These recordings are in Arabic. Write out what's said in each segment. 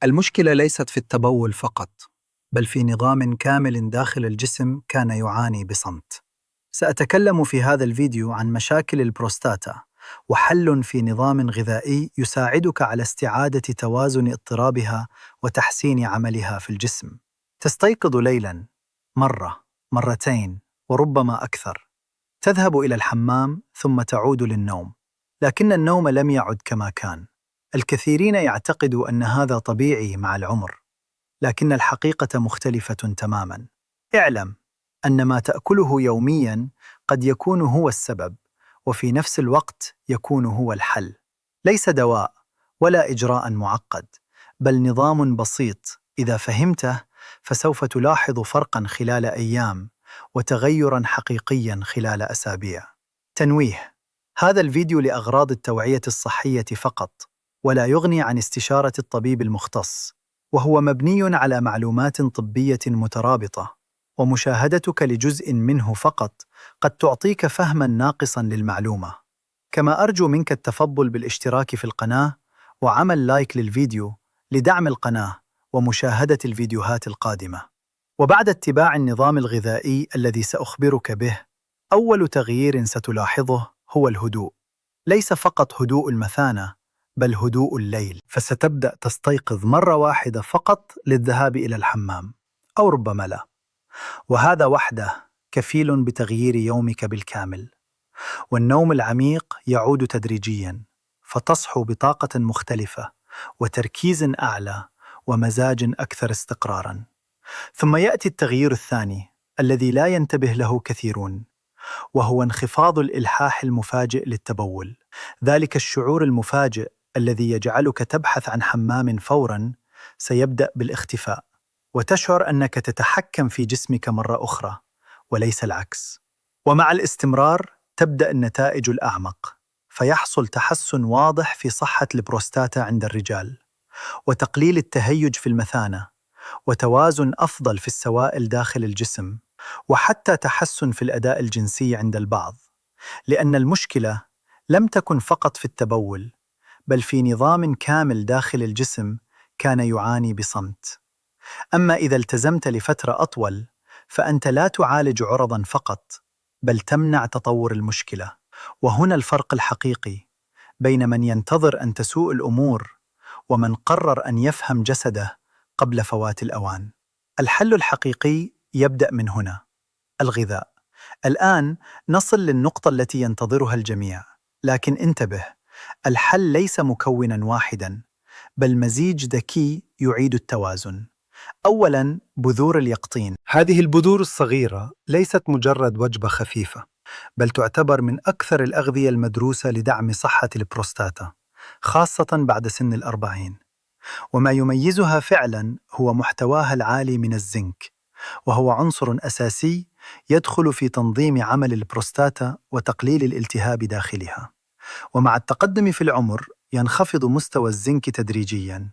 المشكلة ليست في التبول فقط، بل في نظام كامل داخل الجسم كان يعاني بصمت. سأتكلم في هذا الفيديو عن مشاكل البروستاتا وحل في نظام غذائي يساعدك على استعادة توازن اضطرابها وتحسين عملها في الجسم. تستيقظ ليلاً مرة، مرتين، وربما أكثر. تذهب إلى الحمام ثم تعود للنوم، لكن النوم لم يعد كما كان. الكثيرين يعتقدوا أن هذا طبيعي مع العمر، لكن الحقيقة مختلفة تماماً. اعلم أن ما تأكله يومياً قد يكون هو السبب، وفي نفس الوقت يكون هو الحل. ليس دواء ولا إجراء معقد، بل نظام بسيط إذا فهمته فسوف تلاحظ فرقاً خلال أيام وتغيراً حقيقياً خلال أسابيع. تنويه: هذا الفيديو لأغراض التوعية الصحية فقط، ولا يغني عن استشارة الطبيب المختص، وهو مبني على معلومات طبية مترابطة، ومشاهدتك لجزء منه فقط قد تعطيك فهماً ناقصاً للمعلومة. كما أرجو منك التفضل بالاشتراك في القناة وعمل لايك للفيديو لدعم القناة ومشاهدة الفيديوهات القادمة. وبعد اتباع النظام الغذائي الذي سأخبرك به، أول تغيير ستلاحظه هو الهدوء. ليس فقط هدوء المثانة، بل هدوء الليل، فستبدأ تستيقظ مرة واحدة فقط للذهاب إلى الحمام، أو ربما لا، وهذا وحده كفيل بتغيير يومك بالكامل. والنوم العميق يعود تدريجياً، فتصحو بطاقة مختلفة وتركيز أعلى ومزاج أكثر استقراراً. ثم يأتي التغيير الثاني الذي لا ينتبه له كثيرون، وهو انخفاض الإلحاح المفاجئ للتبول. ذلك الشعور المفاجئ الذي يجعلك تبحث عن حمام فوراً سيبدأ بالاختفاء، وتشعر أنك تتحكم في جسمك مرة أخرى وليس العكس. ومع الاستمرار تبدأ النتائج الأعمق، فيحصل تحسن واضح في صحة البروستاتا عند الرجال، وتقليل التهيج في المثانة، وتوازن أفضل في السوائل داخل الجسم، وحتى تحسن في الأداء الجنسي عند البعض. لأن المشكلة لم تكن فقط في التبول، بل في نظام كامل داخل الجسم كان يعاني بصمت. أما إذا التزمت لفترة أطول، فأنت لا تعالج عرضاً فقط، بل تمنع تطور المشكلة. وهنا الفرق الحقيقي بين من ينتظر أن تسوء الأمور ومن قرر أن يفهم جسده قبل فوات الأوان. الحل الحقيقي يبدأ من هنا: الغذاء. الآن نصل للنقطة التي ينتظرها الجميع، لكن انتبه، الحل ليس مكوناً واحداً، بل مزيج ذكي يعيد التوازن. أولاً، بذور اليقطين. هذه البذور الصغيرة ليست مجرد وجبة خفيفة، بل تعتبر من أكثر الأغذية المدروسة لدعم صحة البروستاتا، خاصة بعد سن 40. وما يميزها فعلاً هو محتواها العالي من الزنك، وهو عنصر أساسي يدخل في تنظيم عمل البروستاتا وتقليل الالتهاب داخلها. ومع التقدم في العمر ينخفض مستوى الزنك تدريجياً،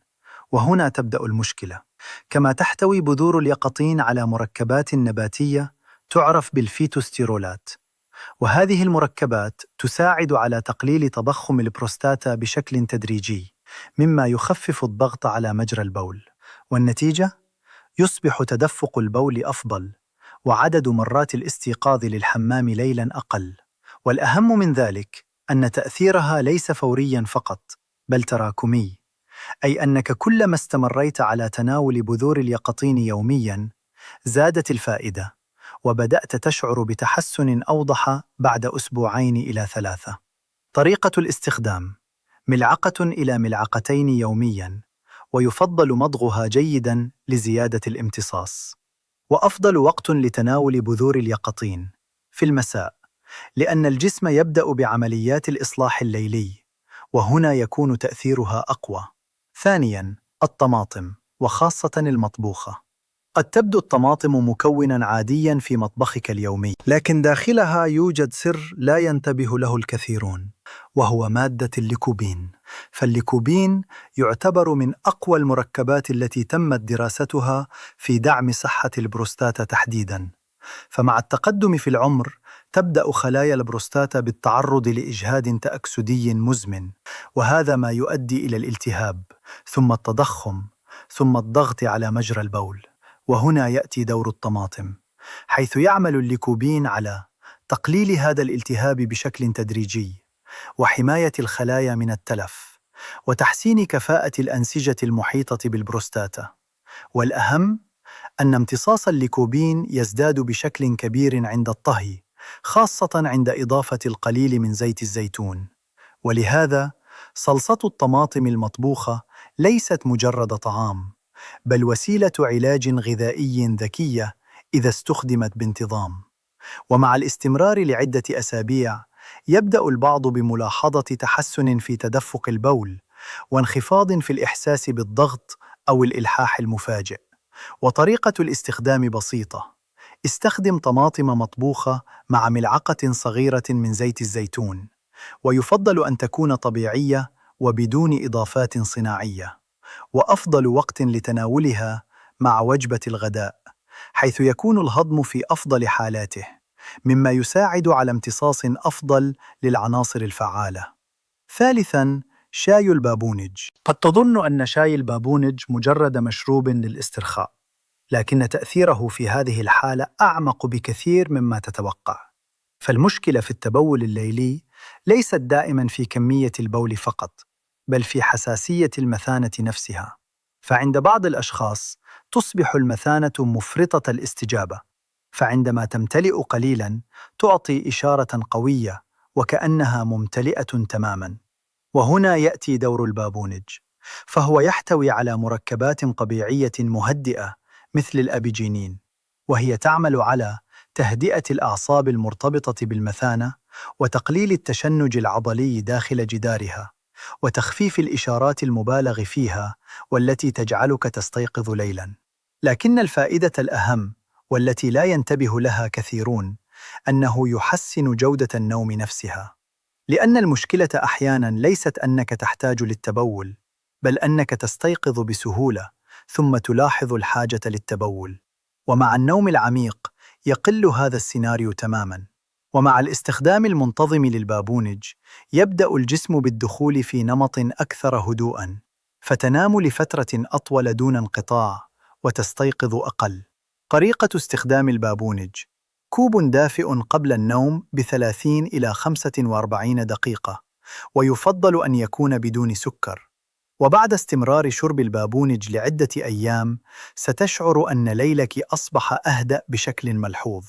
وهنا تبدأ المشكلة. كما تحتوي بذور اليقطين على مركبات نباتية تعرف بالفيتوستيرولات، وهذه المركبات تساعد على تقليل تضخم البروستاتا بشكل تدريجي، مما يخفف الضغط على مجرى البول. والنتيجة؟ يصبح تدفق البول أفضل، وعدد مرات الاستيقاظ للحمام ليلاً أقل. والأهم من ذلك أن تأثيرها ليس فورياً فقط، بل تراكمي، أي أنك كلما استمريت على تناول بذور اليقطين يومياً زادت الفائدة، وبدأت تشعر بتحسن أوضح بعد 2 إلى 3. طريقة الاستخدام: ملعقة إلى ملعقتين يومياً، ويفضل مضغها جيداً لزيادة الامتصاص. وأفضل وقت لتناول بذور اليقطين في المساء، لأن الجسم يبدأ بعمليات الإصلاح الليلي، وهنا يكون تأثيرها أقوى. ثانياً، الطماطم، وخاصة المطبوخة. قد تبدو الطماطم مكوناً عادياً في مطبخك اليومي، لكن داخلها يوجد سر لا ينتبه له الكثيرون، وهو مادة الليكوبين. فالليكوبين يعتبر من أقوى المركبات التي تمت دراستها في دعم صحة البروستاتا تحديداً. فمع التقدم في العمر تبدأ خلايا البروستاتا بالتعرض لإجهاد تأكسدي مزمن، وهذا ما يؤدي إلى الالتهاب ثم التضخم، ثم الضغط على مجرى البول. وهنا يأتي دور الطماطم، حيث يعمل الليكوبين على تقليل هذا الالتهاب بشكل تدريجي، وحماية الخلايا من التلف، وتحسين كفاءة الأنسجة المحيطة بالبروستاتا. والأهم أن امتصاص الليكوبين يزداد بشكل كبير عند الطهي، خاصة عند إضافة القليل من زيت الزيتون. ولهذا صلصة الطماطم المطبوخة ليست مجرد طعام، بل وسيلة علاج غذائي ذكية إذا استخدمت بانتظام. ومع الاستمرار لعدة أسابيع، يبدأ البعض بملاحظة تحسن في تدفق البول، وانخفاض في الإحساس بالضغط أو الإلحاح المفاجئ. وطريقة الاستخدام بسيطة: استخدم طماطم مطبوخة مع ملعقة صغيرة من زيت الزيتون، ويفضل أن تكون طبيعية وبدون إضافات صناعية. وأفضل وقت لتناولها مع وجبة الغداء، حيث يكون الهضم في أفضل حالاته، مما يساعد على امتصاص أفضل للعناصر الفعالة. ثالثاً، شاي البابونج. قد تظن أن شاي البابونج مجرد مشروب للاسترخاء، لكن تأثيره في هذه الحالة أعمق بكثير مما تتوقع. فالمشكلة في التبول الليلي ليست دائماً في كمية البول فقط، بل في حساسية المثانة نفسها. فعند بعض الأشخاص تصبح المثانة مفرطة الاستجابة، فعندما تمتلئ قليلاً تعطي إشارة قوية وكأنها ممتلئة تماماً. وهنا يأتي دور البابونج، فهو يحتوي على مركبات طبيعية مهدئة مثل الأبيجينين، وهي تعمل على تهدئة الأعصاب المرتبطة بالمثانة، وتقليل التشنج العضلي داخل جدارها، وتخفيف الإشارات المبالغ فيها والتي تجعلك تستيقظ ليلاً. لكن الفائدة الأهم، والتي لا ينتبه لها كثيرون، أنه يحسن جودة النوم نفسها. لأن المشكلة أحياناً ليست أنك تحتاج للتبول، بل أنك تستيقظ بسهولة ثم تلاحظ الحاجة للتبول. ومع النوم العميق يقل هذا السيناريو تماماً. ومع الاستخدام المنتظم للبابونج يبدأ الجسم بالدخول في نمط أكثر هدوءاً، فتنام لفترة أطول دون انقطاع وتستيقظ أقل. طريقة استخدام البابونج: كوب دافئ قبل النوم ب30 إلى 45 دقيقة، ويفضل أن يكون بدون سكر. وبعد استمرار شرب البابونج لعدة أيام ستشعر أن ليلك أصبح أهدأ بشكل ملحوظ.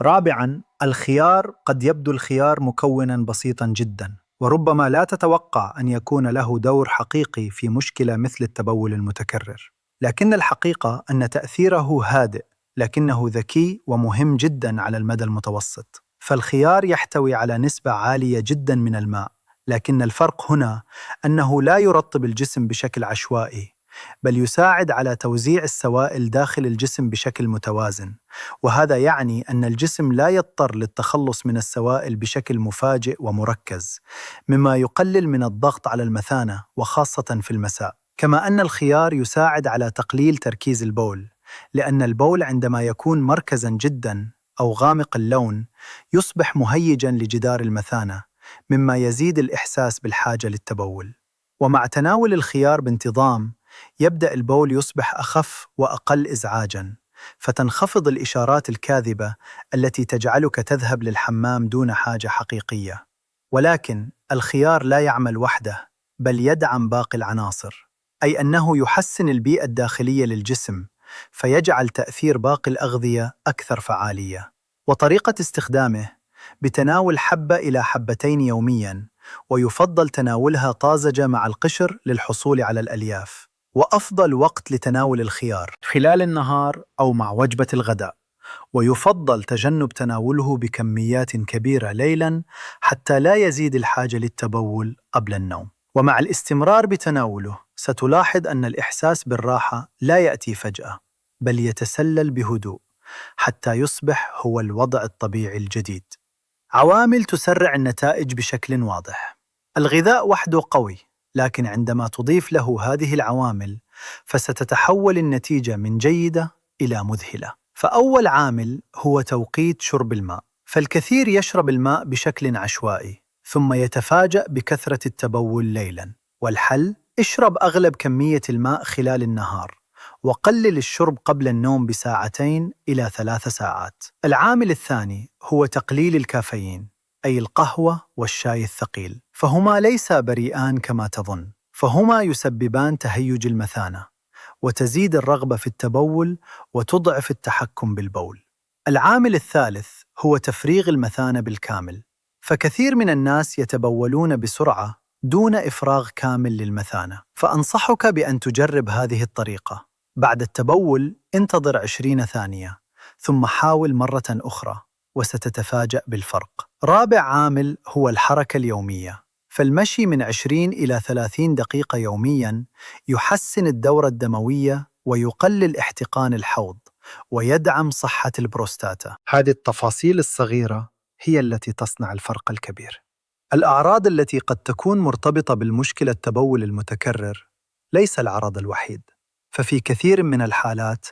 رابعاً، الخيار. قد يبدو الخيار مكوناً بسيطاً جداً، وربما لا تتوقع أن يكون له دور حقيقي في مشكلة مثل التبول المتكرر. لكن الحقيقة أن تأثيره هادئ، لكنه ذكي ومهم جداً على المدى المتوسط. فالخيار يحتوي على نسبة عالية جداً من الماء، لكن الفرق هنا أنه لا يرطب الجسم بشكل عشوائي، بل يساعد على توزيع السوائل داخل الجسم بشكل متوازن. وهذا يعني أن الجسم لا يضطر للتخلص من السوائل بشكل مفاجئ ومركز، مما يقلل من الضغط على المثانة وخاصة في المساء. كما أن الخيار يساعد على تقليل تركيز البول، لأن البول عندما يكون مركزاً جداً أو غامق اللون يصبح مهيجاً لجدار المثانة، مما يزيد الإحساس بالحاجة للتبول. ومع تناول الخيار بانتظام يبدأ البول يصبح أخف وأقل إزعاجاً، فتنخفض الإشارات الكاذبة التي تجعلك تذهب للحمام دون حاجة حقيقية. ولكن الخيار لا يعمل وحده، بل يدعم باقي العناصر، أي أنه يحسن البيئة الداخلية للجسم، فيجعل تأثير باقي الأغذية أكثر فعالية. وطريقة استخدامه: بتناول حبة إلى حبتين يومياً، ويفضل تناولها طازجة مع القشر للحصول على الألياف. وأفضل وقت لتناول الخيار: خلال النهار أو مع وجبة الغداء، ويفضل تجنب تناوله بكميات كبيرة ليلاً حتى لا يزيد الحاجة للتبول قبل النوم. ومع الاستمرار بتناوله ستلاحظ أن الإحساس بالراحة لا يأتي فجأة، بل يتسلل بهدوء حتى يصبح هو الوضع الطبيعي الجديد. عوامل تسرع النتائج بشكل واضح: الغذاء وحده قوي، لكن عندما تضيف له هذه العوامل فستتحول النتيجة من جيدة إلى مذهلة. فأول عامل هو توقيت شرب الماء، فالكثير يشرب الماء بشكل عشوائي ثم يتفاجأ بكثرة التبول ليلاً. والحل: اشرب أغلب كمية الماء خلال النهار، وقلل الشرب قبل النوم بساعتين إلى 3 ساعات. العامل الثاني هو تقليل الكافيين، أي القهوة والشاي الثقيل، فهما ليسا بريئان كما تظن، فهما يسببان تهيج المثانة وتزيد الرغبة في التبول وتضعف التحكم بالبول. العامل الثالث هو تفريغ المثانة بالكامل، فكثير من الناس يتبولون بسرعة دون إفراغ كامل للمثانة، فأنصحك بأن تجرب هذه الطريقة. بعد التبول انتظر 20 ثانية، ثم حاول مرة أخرى وستتفاجأ بالفرق. رابع عامل هو الحركة اليومية، فالمشي من 20 إلى 30 دقيقة يومياً يحسن الدورة الدموية ويقلل احتقان الحوض ويدعم صحة البروستاتا. هذه التفاصيل الصغيرة هي التي تصنع الفرق الكبير. الأعراض التي قد تكون مرتبطة بالمشكلة التبول المتكرر ليس العرض الوحيد، ففي كثير من الحالات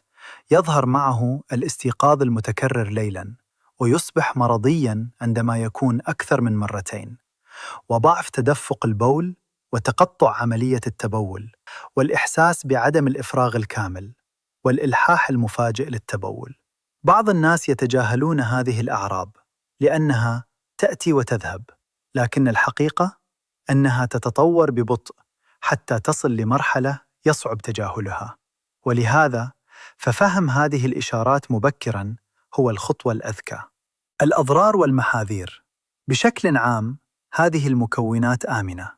يظهر معه الاستيقاظ المتكرر ليلاً، ويصبح مرضياً عندما يكون أكثر من مرتين، وضعف تدفق البول وتقطع عملية التبول، والإحساس بعدم الإفراغ الكامل، والإلحاح المفاجئ للتبول. بعض الناس يتجاهلون هذه الأعراض لأنها تأتي وتذهب، لكن الحقيقة أنها تتطور ببطء حتى تصل لمرحلة يصعب تجاهلها، ولهذا ففهم هذه الإشارات مبكراً هو الخطوة الأذكى. الأضرار والمحاذير. بشكل عام هذه المكونات آمنة،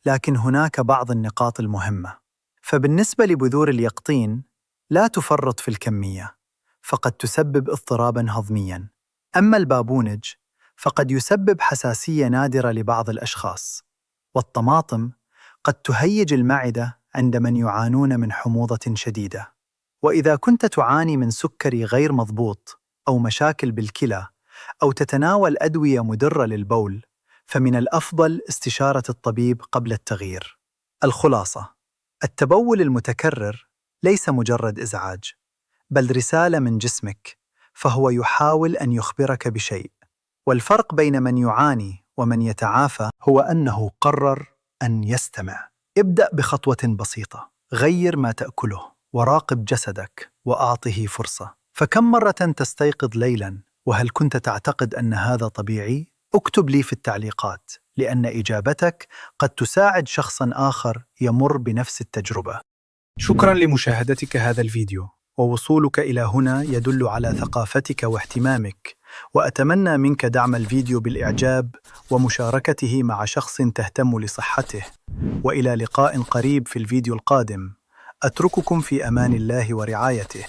لكن هناك بعض النقاط المهمة. فبالنسبة لبذور اليقطين لا تفرط في الكمية، فقد تسبب اضطراباً هضمياً. أما البابونج فقد يسبب حساسية نادرة لبعض الأشخاص، والطماطم قد تهيج المعدة عند من يعانون من حموضة شديدة. وإذا كنت تعاني من سكري غير مضبوط أو مشاكل بالكلى أو تتناول أدوية مضرة للبول، فمن الأفضل استشارة الطبيب قبل التغيير. الخلاصة: التبول المتكرر ليس مجرد إزعاج، بل رسالة من جسمك، فهو يحاول أن يخبرك بشيء. والفرق بين من يعاني ومن يتعافى هو أنه قرر أن يستمع. ابدأ بخطوة بسيطة، غير ما تأكله وراقب جسدك وأعطه فرصة. فكم مرة تستيقظ ليلاً؟ وهل كنت تعتقد أن هذا طبيعي؟ اكتب لي في التعليقات، لأن إجابتك قد تساعد شخصاً آخر يمر بنفس التجربة. شكراً لمشاهدتك هذا الفيديو، ووصولك إلى هنا يدل على ثقافتك واهتمامك، وأتمنى منك دعم الفيديو بالإعجاب ومشاركته مع شخص تهتم لصحته. وإلى لقاء قريب في الفيديو القادم. أترككم في أمان الله ورعايته.